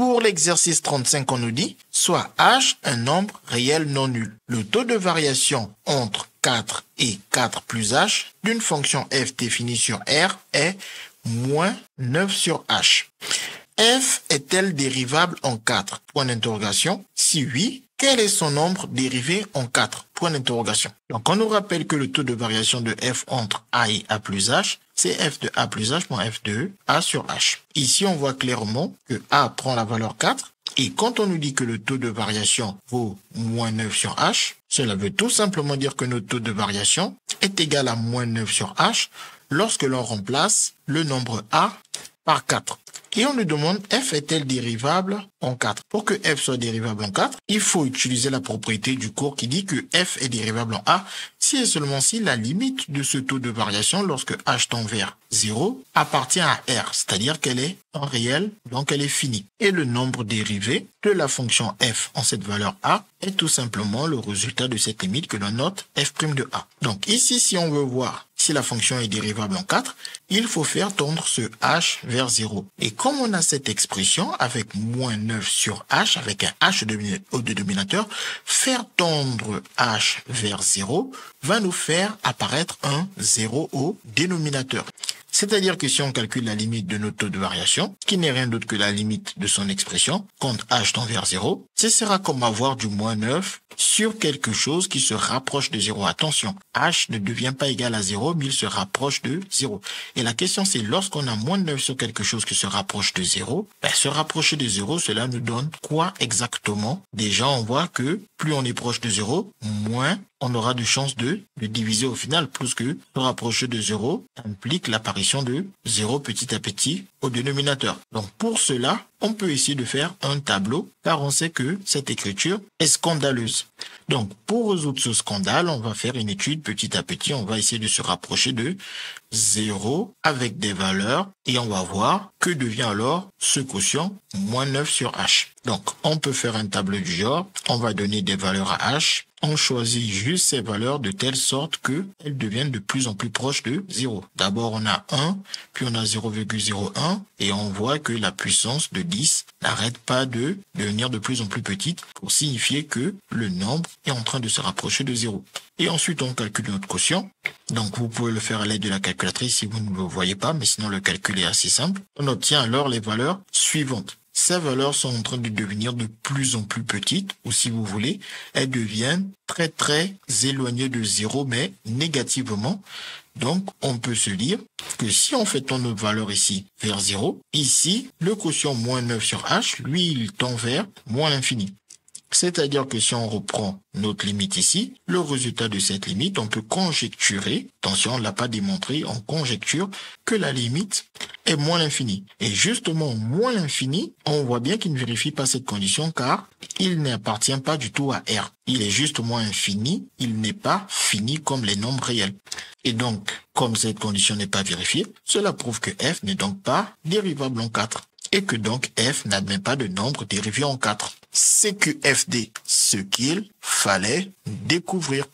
Pour l'exercice 35, on nous dit, soit h un nombre réel non nul. Le taux de variation entre 4 et 4 plus h d'une fonction f définie sur R est moins 9 sur h. F est-elle dérivable en 4? Point d'interrogation. Si oui, quel est son nombre dérivé en 4? Point d'interrogation. Donc, on nous rappelle que le taux de variation de f entre a et a plus h, c'est f de a plus h moins f de a sur h. Ici, on voit clairement que a prend la valeur 4. Et quand on nous dit que le taux de variation vaut moins 9 sur h, cela veut tout simplement dire que notre taux de variation est égal à moins 9 sur h lorsque l'on remplace le nombre a par 4. Et on nous demande f est-elle dérivable en 4? Pour que f soit dérivable en 4, il faut utiliser la propriété du cours qui dit que f est dérivable en a si et seulement si la limite de ce taux de variation lorsque h tend vers 0 appartient à R, c'est-à-dire qu'elle est en réel, donc elle est finie. Et le nombre dérivé de la fonction f en cette valeur a est tout simplement le résultat de cette limite que l'on note f' de a. Donc ici, si on veut voir si la fonction est dérivable en 4, il faut faire tendre ce h vers 0. Et comme on a cette expression avec moins 9 sur h, avec un h au dénominateur, faire tendre h vers 0 va nous faire apparaître un 0 au dénominateur. C'est-à-dire que si on calcule la limite de notre taux de variation, qui n'est rien d'autre que la limite de son expression, quand h tend vers 0, ce sera comme avoir du moins 9 sur quelque chose qui se rapproche de 0. Attention, h ne devient pas égal à 0, mais il se rapproche de 0. Et la question c'est, lorsqu'on a moins de 9 sur quelque chose qui se rapproche de 0, se rapprocher de 0, cela nous donne quoi exactement? Déjà, on voit que plus on est proche de 0, moins on aura de chances de diviser au final, plus que se rapprocher de 0 implique l'apparition de 0 petit à petit au dénominateur. Donc pour cela, on peut essayer de faire un tableau, car on sait que cette écriture est scandaleuse. Donc pour résoudre ce scandale, on va faire une étude petit à petit, on va essayer de se rapprocher de 0 avec des valeurs, et on va voir que devient alors ce quotient moins 9 sur h. Donc on peut faire un tableau du genre, on va donner des valeurs à h, on choisit juste ces valeurs de telle sorte qu'elles deviennent de plus en plus proches de 0. D'abord, on a 1, puis on a 0,01, et on voit que la puissance de 10 n'arrête pas de devenir de plus en plus petite pour signifier que le nombre est en train de se rapprocher de 0. Et ensuite, on calcule notre quotient. Donc, vous pouvez le faire à l'aide de la calculatrice si vous ne le voyez pas, mais sinon, le calcul est assez simple. On obtient alors les valeurs suivantes. Ces valeurs sont en train de devenir de plus en plus petites, ou si vous voulez, elles deviennent très très éloignées de 0, mais négativement. Donc, on peut se dire que si on fait tendre notre valeur ici vers 0, ici, le quotient moins 9 sur h, lui, il tend vers moins l'infini. C'est-à-dire que si on reprend notre limite ici, le résultat de cette limite, on peut conjecturer, attention, on ne l'a pas démontré, on conjecture que la limite est moins l'infini. Et justement, moins l'infini, on voit bien qu'il ne vérifie pas cette condition car il n'appartient pas du tout à R. Il est juste moins infini, il n'est pas fini comme les nombres réels. Et donc, comme cette condition n'est pas vérifiée, cela prouve que f n'est donc pas dérivable en 4. Et que donc f n'admet pas de nombre dérivé en 4. C'est QFD, ce qu'il fallait découvrir.